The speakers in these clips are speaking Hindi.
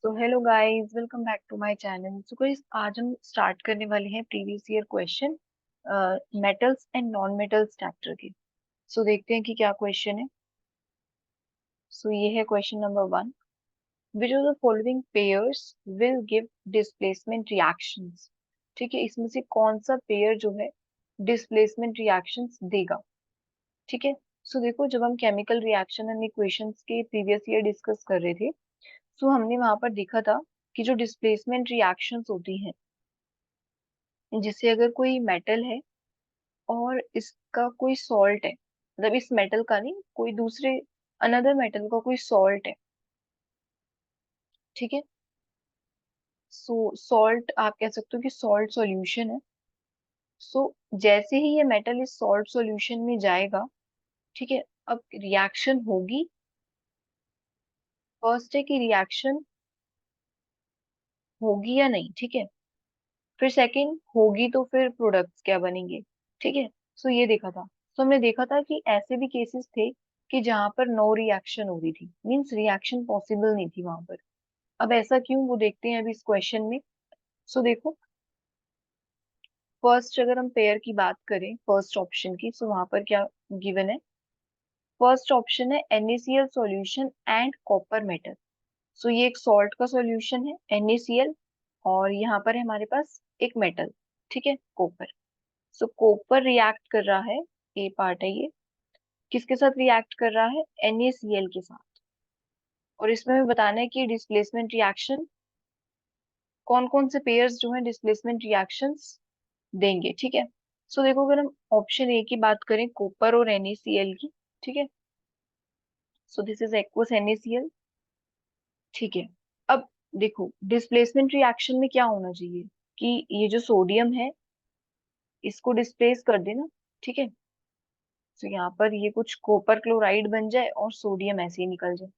So hello guys, welcome back to my channel. So guys, आज हम स्टार्ट करने वाले हैं previous year question metals and non metals chapter के। सो देखते हैं कि क्या क्वेश्चन है। सो ये है question number 1। Which of the following pairs will give displacement reactions. ठीक है, इसमें से कौन सा पेयर जो है डिस्प्लेसमेंट रिएक्शंस देगा। ठीक है। सो देखो, जब हम केमिकल रिएक्शन एंड इक्वेशंस के प्रीवियस ईयर डिस्कस कर रहे थे, सो हमने वहां पर देखा था कि जो डिस्प्लेसमेंट रिएक्शंस होती हैं, जिससे अगर कोई मेटल है और इसका कोई सॉल्ट है, मतलब इस मेटल का नहीं, कोई दूसरे अनदर मेटल का कोई सॉल्ट है। ठीक है। सो सॉल्ट आप कह सकते हो कि सॉल्ट सॉल्यूशन है। सो जैसे ही ये मेटल इस सॉल्ट सॉल्यूशन में जाएगा, ठीक है, अब रिएक्शन होगी। फर्स्ट है कि रिएक्शन होगी या नहीं। ठीक है। फिर सेकंड, होगी तो फिर प्रोडक्ट्स क्या बनेंगे। ठीक है। सो ये देखा था। सो हमने देखा था कि ऐसे भी केसेस थे कि जहां पर नो रिएक्शन हो रही थी, मींस रिएक्शन पॉसिबल नहीं थी वहां पर। अब ऐसा क्यों, वो देखते हैं अभी इस क्वेश्चन में। सो देखो, फर्स्ट अगर हम पेयर की बात करें फर्स्ट ऑप्शन की, सो वहां पर क्या गिवन है। फर्स्ट ऑप्शन है NaCl solution and copper metal. So ये एक सॉल्ट का सॉल्यूशन है NaCl, और यहाँ पर है हमारे पास एक मेटल, ठीक है, कॉपर। सो कॉपर रिएक्ट कर रहा है, ए पार्ट है ये, किसके साथ रिएक्ट कर रहा है, NaCl के साथ। और इसमें हमें बताना है कि डिस्प्लेसमेंट रिएक्शन कौन कौन से पेयर्स जो है डिस्प्लेसमेंट रिएक्शंस देंगे। ठीक है। सो देखो, अगर हम ऑप्शन ए की बात करें, कॉपर और NaCl की, ठीक है, so this is aqueous NaCl। ठीक है। अब देखो, डिस्प्लेसमेंट रिएक्शन में क्या होना चाहिए कि ये जो सोडियम है इसको डिस्प्लेस कर देना। ठीक है। तो यहाँ पर ये कुछ कॉपर क्लोराइड बन जाए और सोडियम ऐसे ही निकल जाए।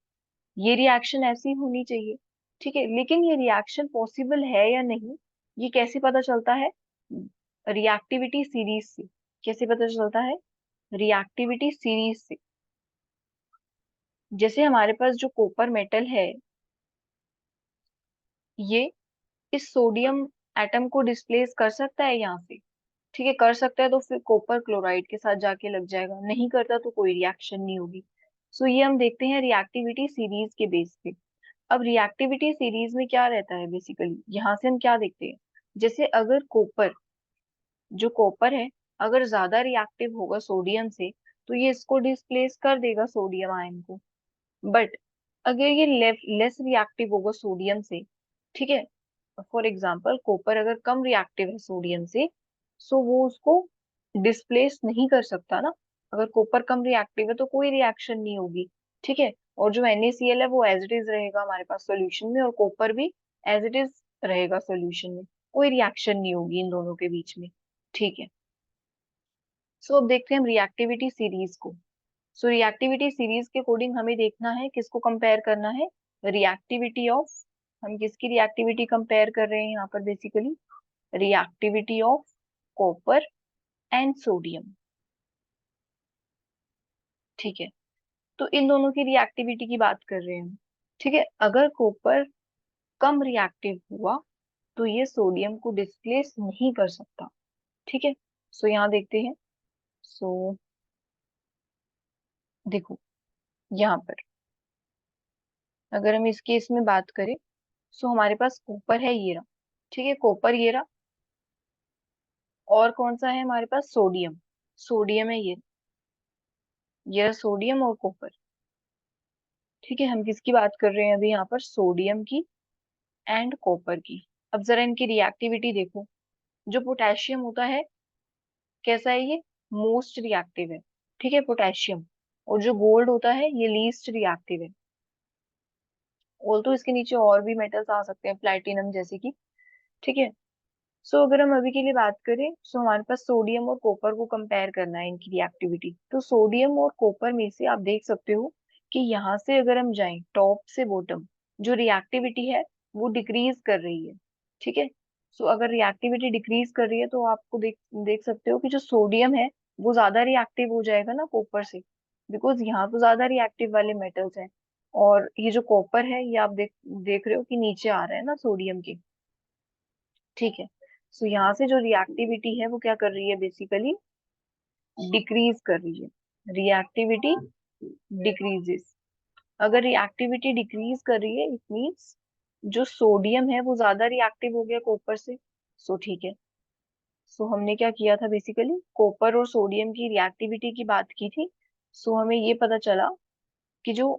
ये रिएक्शन ऐसी होनी चाहिए। ठीक है, लेकिन ये रिएक्शन पॉसिबल है या नहीं, ये कैसे पता चलता है, रिएक्टिविटी सीरीज से। कैसे पता चलता है, रिएक्टिविटी सीरीज से। जैसे हमारे पास जो कॉपर मेटल है, ये इस सोडियम एटम को डिस्प्लेस कर सकता है यहाँ से। ठीक है, कर सकता है तो फिर कॉपर क्लोराइड के साथ जाके लग जाएगा, नहीं करता तो कोई रिएक्शन नहीं होगी। सो ये हम देखते हैं रिएक्टिविटी सीरीज के बेस पे। अब रिएक्टिविटी सीरीज में क्या रहता है, बेसिकली यहाँ से हम क्या देखते हैं, जैसे अगर कॉपर, जो कॉपर है, अगर ज्यादा रिएक्टिव होगा सोडियम से, तो ये इसको डिस्प्लेस कर देगा सोडियम आयन को। बट अगर ये लेस रिएक्टिव होगा सोडियम से, ठीक है, फॉर एग्जाम्पल कॉपर अगर कम रिएक्टिव है सोडियम से, सो वो उसको डिस्प्लेस नहीं कर सकता ना। अगर कॉपर कम रिएक्टिव है तो कोई रिएक्शन नहीं होगी। ठीक है। और जो NaCl है वो एज इट इज रहेगा हमारे पास सॉल्यूशन में, और कॉपर भी एज इट इज रहेगा सॉल्यूशन में। कोई रिएक्शन नहीं होगी इन दोनों के बीच में। ठीक है। सो अब देखते हैं हम रिएक्टिविटी सीरीज को। सो रिएक्टिविटी सीरीज के अकॉर्डिंग हमें देखना है किसको कंपेयर करना है, रिएक्टिविटी ऑफ, हम किसकी रिएक्टिविटी कंपेयर कर रहे हैं यहाँ पर, basically reactivity of copper and sodium. ठीक है। तो इन दोनों की रिएक्टिविटी की बात कर रहे हैं हम। ठीक है, अगर कॉपर कम रिएक्टिव हुआ तो ये सोडियम को डिस्प्लेस नहीं कर सकता। ठीक है। सो यहाँ देखते हैं। सो देखो, यहाँ पर अगर हम इस केस में बात करें, सो हमारे पास कॉपर है ये रहा। ठीक है, कॉपर ये रहा, और कौन सा है हमारे पास, सोडियम। सोडियम है ये रहा सोडियम और कॉपर। ठीक है, हम किसकी बात कर रहे हैं अभी यहाँ पर, सोडियम की एंड कॉपर की। अब जरा इनकी रिएक्टिविटी देखो। जो पोटेशियम होता है, कैसा है ये, मोस्ट रिएक्टिव है। ठीक है, पोटेशियम। और जो गोल्ड होता है ये लीस्ट रिएक्टिव है। ऑल तो इसके नीचे और भी मेटल्स आ सकते हैं, प्लेटिनम जैसे कि। ठीक है। सो अगर हम अभी के लिए बात करें, सो हमारे पास सोडियम और कॉपर को कंपेयर करना है इनकी रिएक्टिविटी। तो सोडियम और कॉपर में से आप देख सकते हो कि यहाँ से अगर हम जाएं टॉप से बॉटम, जो रिएक्टिविटी है वो डिक्रीज कर रही है। ठीक है। सो अगर रिएक्टिविटी डिक्रीज कर रही है तो आपको देख देख सकते हो कि जो सोडियम है वो ज्यादा रिएक्टिव हो जाएगा ना कॉपर से, बिकॉज यहाँ तो ज्यादा रिएक्टिव वाले मेटल्स हैं। और ये जो कॉपर है ये आप देख देख रहे हो कि नीचे आ रहा है ना सोडियम के। ठीक है। सो यहाँ से जो रिएक्टिविटी है वो क्या कर रही है, बेसिकली डिक्रीज कर रही है। Reactivity decreases. अगर रिएक्टिविटी डिक्रीज कर रही है, इट मीन्स जो सोडियम है वो ज्यादा रिएक्टिव हो गया कॉपर से। सो ठीक है। सो हमने क्या किया था, बेसिकली कॉपर और सोडियम की रिएक्टिविटी की बात की थी। सो हमें ये पता चला कि जो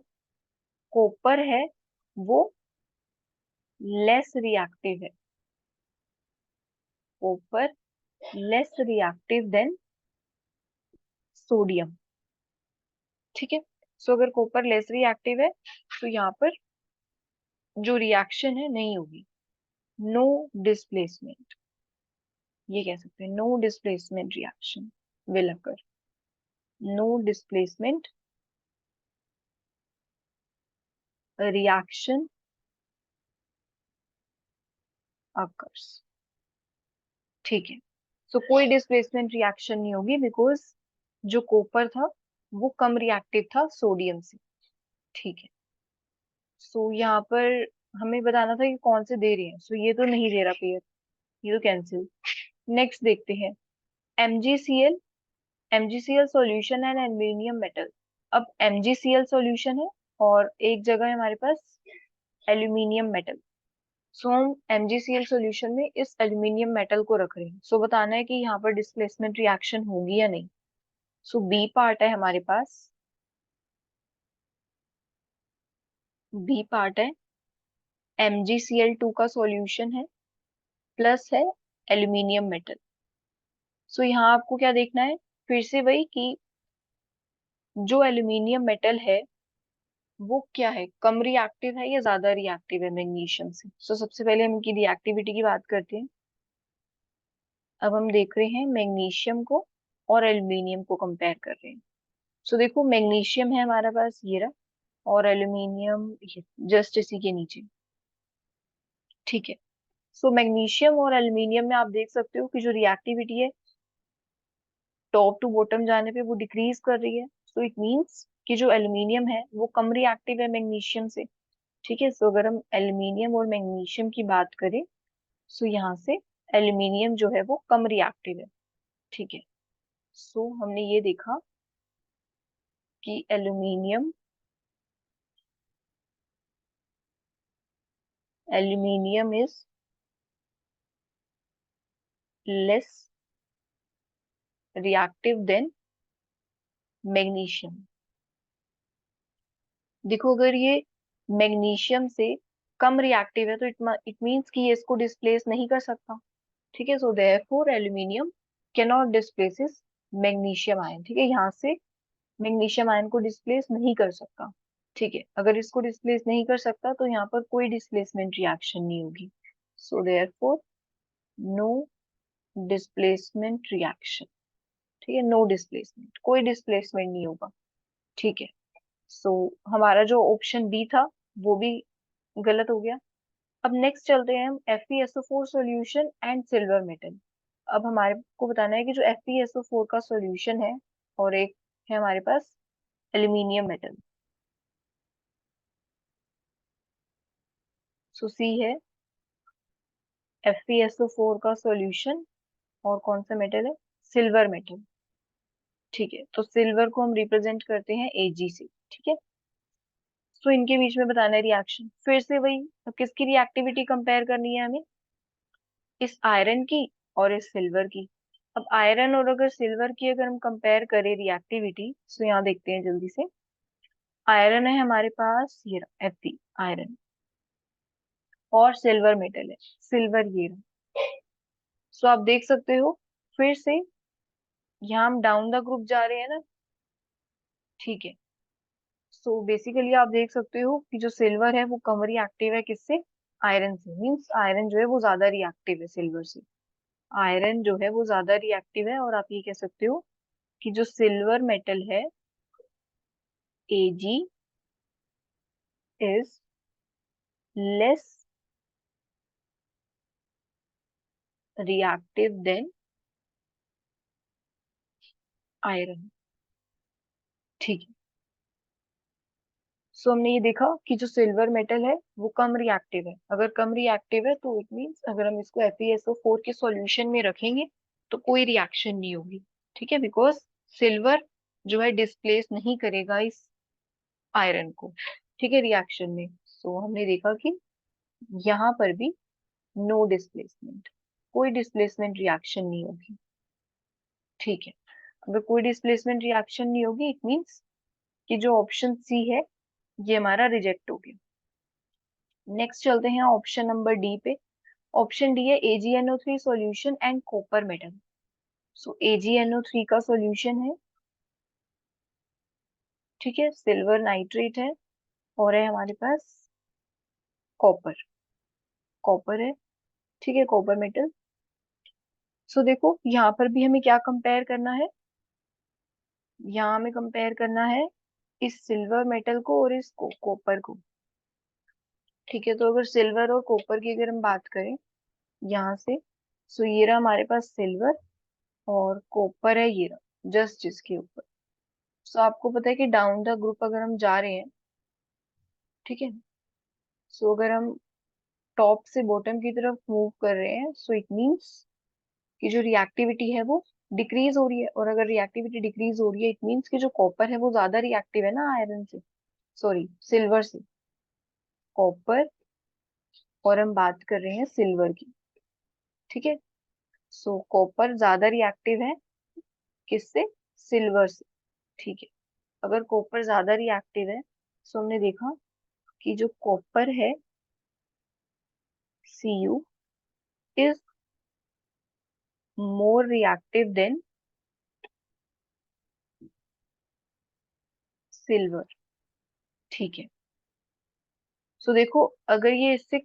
कॉपर है वो लेस रिएक्टिव है। Copper less reactive than sodium. ठीक है। सो अगर कॉपर लेस रिएक्टिव है तो यहाँ पर जो रिएक्शन है नहीं होगी। नो डिस्प्लेसमेंट, ये कह सकते हैं no displacement reaction will occur. No displacement reaction occurs. ठीक है। सो कोई डिस्प्लेसमेंट रिएक्शन नहीं होगी बिकॉज जो कॉपर था वो कम रिएक्टिव था सोडियम से। ठीक है। सो यहाँ पर हमें बताना था कि कौन से दे रहे हैं। सो ये तो नहीं दे रहा पेयर, ये तो कैंसिल। नेक्स्ट देखते हैं MgCl। MgCl solution and aluminium metal. अब MgCl सॉल्यूशन है और एक जगह है हमारे पास एल्यूमिनियम मेटल। सो हम MgCl सॉल्यूशन में इस एल्यूमिनियम मेटल को रख रहे हैं। सो बताना है कि यहाँ पर डिस्प्लेसमेंट रिएक्शन होगी या नहीं। सो बी पार्ट है हमारे पास। बी पार्ट है MgCl2 का सॉल्यूशन है प्लस है एल्यूमिनियम मेटल। सो यहाँ आपको क्या देखना है, फिर से वही कि जो एल्यूमिनियम मेटल है वो क्या है, कम रिएक्टिव है या ज्यादा रिएक्टिव है मैग्नीशियम से। सो सबसे पहले हम इनकी रिएक्टिविटी की बात करते हैं। अब हम देख रहे हैं मैग्नीशियम को और एल्यूमिनियम को कंपेयर कर रहे हैं। सो देखो मैग्नीशियम है हमारे पास ये रहा, और एल्यूमिनियम जस्ट इसी के नीचे। ठीक है। सो मैग्नीशियम और एल्यूमिनियम में आप देख सकते हो कि जो रिएक्टिविटी है टॉप टू बॉटम जाने पे वो डिक्रीज कर रही है। सो इट मीन्स कि जो एल्यूमिनियम है वो कम रिएक्टिव है मैग्नीशियम से। ठीक है। सो अगर हम एल्यूमिनियम और मैग्नीशियम की बात करें, सो यहाँ से एल्यूमिनियम जो है वो कम रिएक्टिव है। ठीक है। सो हमने ये देखा कि aluminium is less reactive than magnesium. देखो अगर ये मैग्नीशियम से कम रिएक्टिव है तो इट मीन्स कि ये इसको डिस्प्लेस नहीं कर सकता। ठीक है। So therefore aluminium can not displaces magnesium ion. ठीक है। यहाँ से मैग्नीशियम आयन को डिस्प्लेस नहीं कर सकता। ठीक है। अगर इसको डिस्प्लेस नहीं कर सकता तो यहाँ पर कोई डिस्प्लेसमेंट रिएक्शन नहीं होगी। So therefore no displacement reaction. ठीक है। नो डिस्प्लेसमेंट, कोई डिस्प्लेसमेंट नहीं होगा। ठीक है। सो हमारा जो ऑप्शन बी था वो भी गलत हो गया। अब नेक्स्ट चलते हैं हम FeSO4 solution and silver metal. अब हमारे को बताना है कि जो FeSO4 का सॉल्यूशन है और एक है हमारे पास एल्यूमिनियम मेटल। सो सी है FeSO4 का सॉल्यूशन और कौन सा मेटल है, सिल्वर मेटल। ठीक है। तो सिल्वर को हम रिप्रेजेंट करते हैं Ag से। ठीक है। सो इनके बीच में बताना है रिएक्शन, फिर से वही। अब किसकी रिएक्टिविटी कंपेयर करनी है हमें, इस आयरन की और इस सिल्वर की। अब आयरन और अगर सिल्वर की अगर हम कंपेयर करें रिएक्टिविटी, तो यहाँ देखते हैं जल्दी से। आयरन है हमारे पास ये Fe आयरन, और सिल्वर मेटल है सिल्वर ये रहा। सो आप देख सकते हो फिर से यहाँ हम डाउन द ग्रुप जा रहे हैं ना। ठीक है। सो बेसिकली आप देख सकते हो कि जो सिल्वर है वो कम रिएक्टिव है किससे, आयरन से। मीन्स आयरन जो है वो ज्यादा रिएक्टिव है सिल्वर से। आयरन जो है वो ज्यादा रिएक्टिव है, और आप ये कह सकते हो कि जो सिल्वर मेटल है Ag is less reactive than iron. ठीक है। सो हमने ये देखा कि जो सिल्वर मेटल है वो कम रिएक्टिव है। अगर कम रिएक्टिव है तो इट मीन्स अगर हम इसको FeSO4 के सॉल्यूशन में रखेंगे तो कोई रिएक्शन नहीं होगी। ठीक है, बिकॉज सिल्वर जो है डिस्प्लेस नहीं करेगा इस आयरन को, ठीक है, रिएक्शन में। सो हमने देखा कि यहाँ पर भी नो डिस्प्लेसमेंट, कोई डिस्प्लेसमेंट रिएक्शन नहीं होगी। ठीक है, अगर कोई डिस्प्लेसमेंट रिएक्शन नहीं होगी इट मीन्स कि जो ऑप्शन सी है ये हमारा रिजेक्ट हो गया। नेक्स्ट चलते हैं ऑप्शन नंबर डी पे। ऑप्शन डी है AgNO3 solution and copper metal. So AgNO3 का सॉल्यूशन है, ठीक है, सिल्वर नाइट्रेट है और है हमारे पास कॉपर, कॉपर है, ठीक है, कॉपर मेटल। सो देखो यहाँ पर भी हमें क्या कंपेयर करना है, यहाँ हमें कंपेयर करना है इस सिल्वर मेटल को और इस कॉपर को। ठीक है, तो अगर सिल्वर और कॉपर की अगर हम बात करें यहाँ से, सो ये रहा हमारे पास सिल्वर और कॉपर है ये रहा जस्ट जिसके ऊपर। सो आपको पता है कि डाउन द ग्रुप अगर हम जा रहे हैं, ठीक है, सो अगर हम टॉप से बॉटम की तरफ मूव कर रहे हैं सो इट मीन्स कि जो रिएक्टिविटी है वो डिक्रीज हो रही है। और अगर रिएक्टिविटी डिक्रीज हो रही है इट मीन्स कि जो कॉपर है वो ज्यादा रिएक्टिव है ना आयरन से, सॉरी सिल्वर से। कॉपर और हम बात कर रहे हैं सिल्वर की, ठीक है। सो कॉपर ज्यादा रिएक्टिव है किससे, सिल्वर से, ठीक है। अगर कॉपर ज्यादा रिएक्टिव है सो हमने देखा कि जो कॉपर है Cu is more reactive than silver, ठीक है। सो देखो अगर ये इससे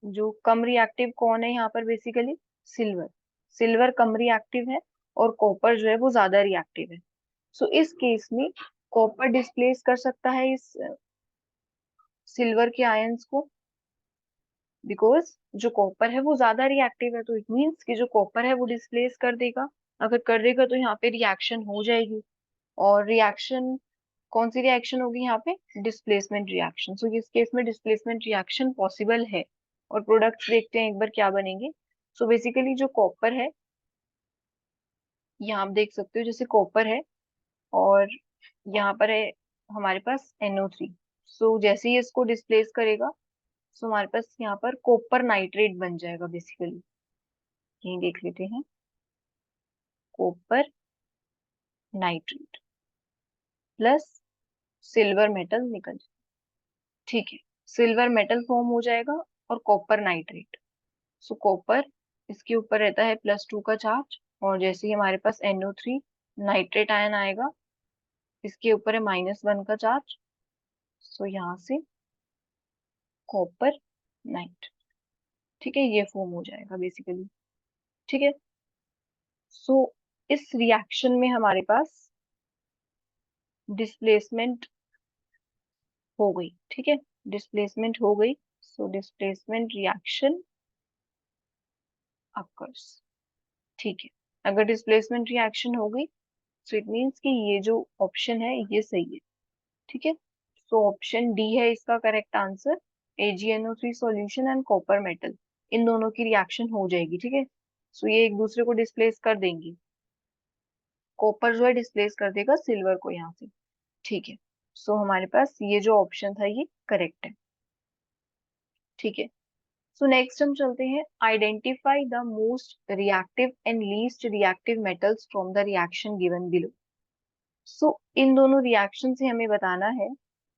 जो कम रिएक्टिव कौन है यहाँ पर बेसिकली, सिल्वर। सिल्वर कम रिएक्टिव है और कॉपर जो है वो ज्यादा रिएक्टिव है। सो इस केस में कॉपर डिस्प्लेस कर सकता है इस सिल्वर के आयंस को, बिकॉज जो कॉपर है वो ज्यादा रिएक्टिव है, तो इट मीन्स कि जो कॉपर है वो डिस्प्लेस कर देगा। अगर कर देगा तो यहाँ पे रिएक्शन हो जाएगी। और रिएक्शन कौन सी रिएक्शन होगी यहाँ पे, डिस्प्लेसमेंट रिएक्शन। सो इस केस में डिस्प्लेसमेंट रिएक्शन पॉसिबल है। और प्रोडक्ट्स देखते हैं एक बार क्या बनेंगे। सो बेसिकली जो कॉपर है, यहाँ आप देख सकते हो जैसे कॉपर है और यहाँ पर है हमारे पास NO3। सो जैसे ही इसको डिस्प्लेस करेगा सो हमारे पास यहाँ पर कॉपर नाइट्रेट बन जाएगा बेसिकली। यही देख लेते हैं, copper nitrate plus silver metal निकल, ठीक है, सिल्वर मेटल फॉर्म हो जाएगा और कॉपर नाइट्रेट। सो कॉपर इसके ऊपर रहता है +2 का चार्ज और जैसे ही हमारे पास NO3 नाइट्रेट आयन आएगा इसके ऊपर है -1 का चार्ज। सो यहाँ से कॉपर नाइट, ठीक है, ये फॉर्म हो जाएगा बेसिकली, ठीक है। सो इस रिएक्शन में हमारे पास डिस्प्लेसमेंट हो गई, ठीक है, डिस्प्लेसमेंट हो गई। सो डिस्प्लेसमेंट रिएक्शन अकर्स, ठीक है। अगर डिस्प्लेसमेंट रिएक्शन हो गई सो इट मीन्स कि ये जो ऑप्शन है ये सही है, ठीक है। सो ऑप्शन डी है इसका correct answer. AgNO3 solution and copper metal, इन दोनों की रिएक्शन हो जाएगी, ठीक है। सो ये एक दूसरे को डिस्प्लेस कर देंगी, कॉपर जो है डिस्प्लेस कर देगा सिल्वर को यहाँ से, ठीक है। सो हमारे पास ये जो ऑप्शन था ये करेक्ट है, ठीक है। सो नेक्स्ट हम चलते हैं, identify the most reactive and least reactive metals from the reaction given below. So इन दोनों रिएक्शन से हमें बताना है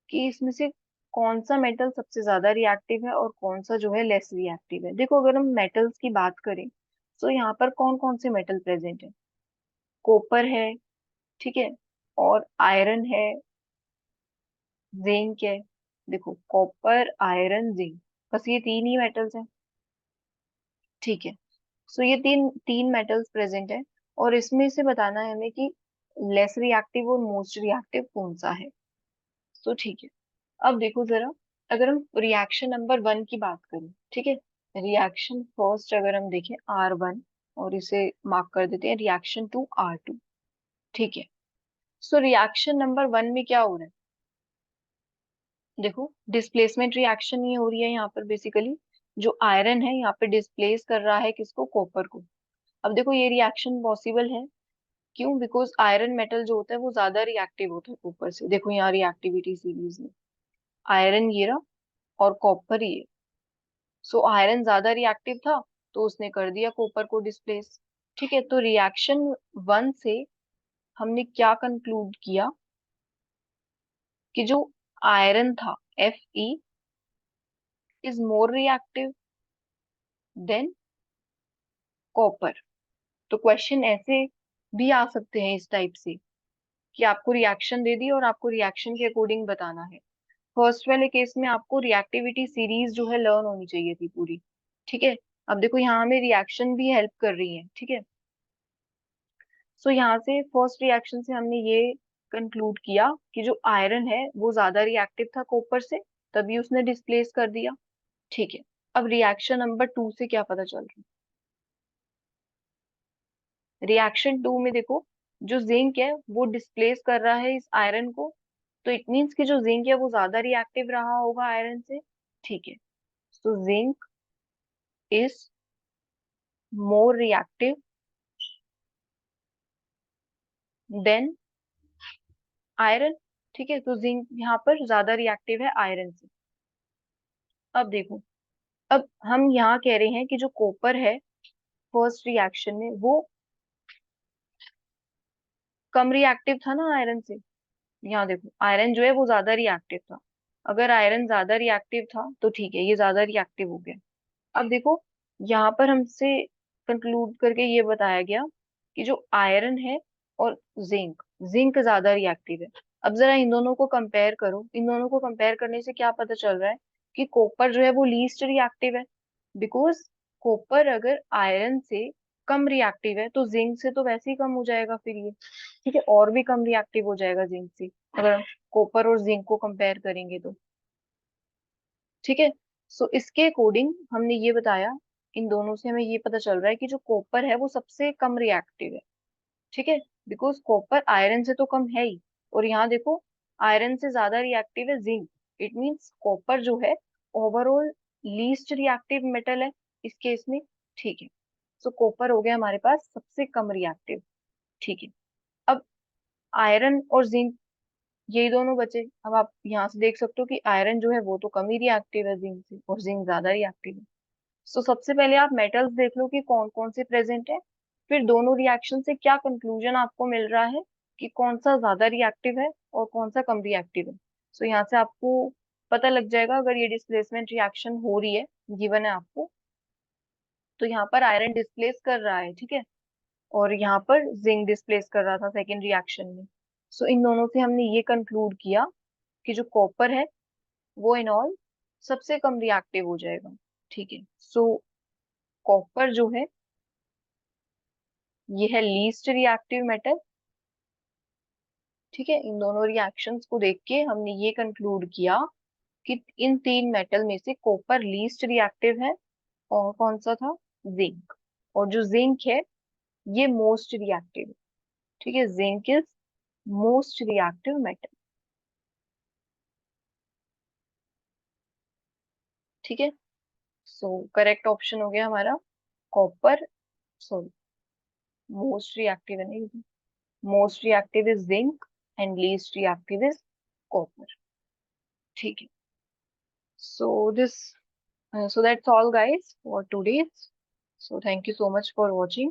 कि इसमें से कौन सा मेटल सबसे ज्यादा रिएक्टिव है और कौन सा जो है लेस रिएक्टिव है। देखो अगर हम मेटल्स की बात करें तो यहाँ पर कौन कौन से मेटल प्रेजेंट है, कॉपर है, ठीक है, और आयरन है, जिंक है। देखो कॉपर आयरन जिंक, बस ये तीन ही मेटल्स हैं, ठीक है। सो ये तीन तीन मेटल्स प्रेजेंट है और इसमें से बताना है हमें कि लेस रिएक्टिव और मोस्ट रिएक्टिव कौन सा है। सो ठीक है, अब देखो जरा, अगर हम रिएक्शन नंबर 1 की बात करें, ठीक है, रिएक्शन फर्स्ट अगर हम देखें R1 और इसे मार्क कर देते हैं रिएक्शन 2 R2, ठीक है। सो रिएक्शन नंबर 1 में क्या हो रहा है, देखो डिस्प्लेसमेंट रिएक्शन ये हो रही है यहाँ पर बेसिकली, जो आयरन है यहाँ पे डिस्प्लेस कर रहा है किसको, कॉपर को। अब देखो ये रिएक्शन पॉसिबल है, क्यों, बिकॉज आयरन मेटल जो होता है वो ज्यादा रिएक्टिव होता है कॉपर से। देखो यहाँ रिएक्टिविटी सीरीज में आयरन ये रहा और कॉपर ये। सो आयरन ज्यादा रिएक्टिव था तो उसने कर दिया कॉपर को डिस्प्लेस। ठीक है, तो रिएक्शन वन से हमने क्या कंक्लूड किया कि जो आयरन था Fe is more reactive than copper. तो क्वेश्चन ऐसे भी आ सकते हैं इस टाइप से कि आपको रिएक्शन दे दी और आपको रिएक्शन के अकॉर्डिंग बताना है। फर्स्ट वाले केस में आपको रिएक्टिविटी सीरीज जो है लर्न होनी चाहिए थी पूरी। ठीक है, अब देखो यहाँ हमें रिएक्शन भी हेल्प कर रही है। ठीक है, सो यहाँ से फर्स्ट रिएक्शन से हमने ये कंक्लूड किया कि जो आयरन है वो ज्यादा रिएक्टिव था कॉपर से, तभी उसने डिस्प्लेस कर दिया। ठीक है, अब रिएक्शन नंबर टू से क्या पता चल रहा है। रिएक्शन टू में देखो जो जिंक है वो डिस्प्लेस कर रहा है इस आयरन को, तो इट मीन्स कि जो जिंक है वो ज्यादा रिएक्टिव रहा होगा आयरन से। ठीक है, so zinc is more reactive than iron. ठीक है, तो जिंक यहाँ पर ज्यादा रिएक्टिव है आयरन से। अब देखो, अब हम यहाँ कह रहे हैं कि जो कॉपर है फर्स्ट रिएक्शन में वो कम रिएक्टिव था ना आयरन से। यहाँ देखो आयरन जो है वो ज्यादा रिएक्टिव था, अगर आयरन ज्यादा रिएक्टिव था तो ठीक है ये ज्यादा रिएक्टिव हो गया। अब देखो यहाँ पर हमसे कंक्लूड करके ये बताया गया कि जो आयरन है और जिंक, जिंक ज्यादा रिएक्टिव है। अब जरा इन दोनों को कंपेयर करो, इन दोनों को कंपेयर करने से क्या पता चल रहा है कि कॉपर जो है वो लीस्ट रिएक्टिव है। बिकॉज कॉपर अगर आयरन से कम रिएक्टिव है तो जिंक से तो वैसे ही कम हो जाएगा फिर ये। ठीक है, और भी कम रिएक्टिव हो जाएगा जिंक से अगर हम कॉपर और जिंक को कंपेयर करेंगे तो। ठीक है, सो इसके अकॉर्डिंग हमने ये बताया, इन दोनों से हमें ये पता चल रहा है कि जो कॉपर है वो सबसे कम रिएक्टिव है। ठीक है, बिकॉज कॉपर आयरन से तो कम है ही, और यहाँ देखो आयरन से ज्यादा रिएक्टिव है जिंक। इट मीन्स कॉपर जो है ओवरऑल लीस्ट रिएक्टिव मेटल है इस केस में। ठीक है, सो कॉपर हो गया हमारे पास सबसे कम रिएक्टिव। ठीक है, अब आयरन और जिंक यही दोनों बचे। अब आप यहाँ से देख सकते हो कि आयरन जो है वो तो कम ही रिएक्टिव है जिंक से और जिंक ज्यादा रिएक्टिव है। सो सबसे पहले आप मेटल्स देख लो कि कौन कौन से प्रेजेंट है, फिर दोनों रिएक्शन से क्या कंक्लूजन आपको मिल रहा है कि कौन सा ज्यादा रिएक्टिव है और कौन सा कम रिएक्टिव है। सो यहाँ से आपको पता लग जाएगा अगर ये डिस्प्लेसमेंट रिएक्शन हो रही है, गिवन है आपको, तो यहाँ पर आयरन डिस्प्लेस कर रहा है। ठीक है, और यहाँ पर जिंक डिस्प्लेस कर रहा था सेकेंड रिएक्शन में। सो इन दोनों से हमने ये कंक्लूड किया कि जो कॉपर है वो इन ऑल सबसे कम रिएक्टिव हो जाएगा। ठीक है, सो कॉपर जो है ये है लीस्ट रिएक्टिव मेटल। ठीक है, इन दोनों रिएक्शंस को देख के हमने ये कंक्लूड किया कि इन तीन मेटल में से कॉपर लीस्ट रिएक्टिव है, और कौन सा था, जिंक। और जो जिंक है ये मोस्ट रिएक्टिव है। ठीक है, zinc is most reactive metal. ठीक है, सो करेक्ट ऑप्शन हो गया हमारा कॉपर, सॉरी मोस्ट रिएक्टिव है नहीं, most reactive is zinc and least reactive is copper. ठीक है, so this so that's all guys for today. So thank you so much for watching.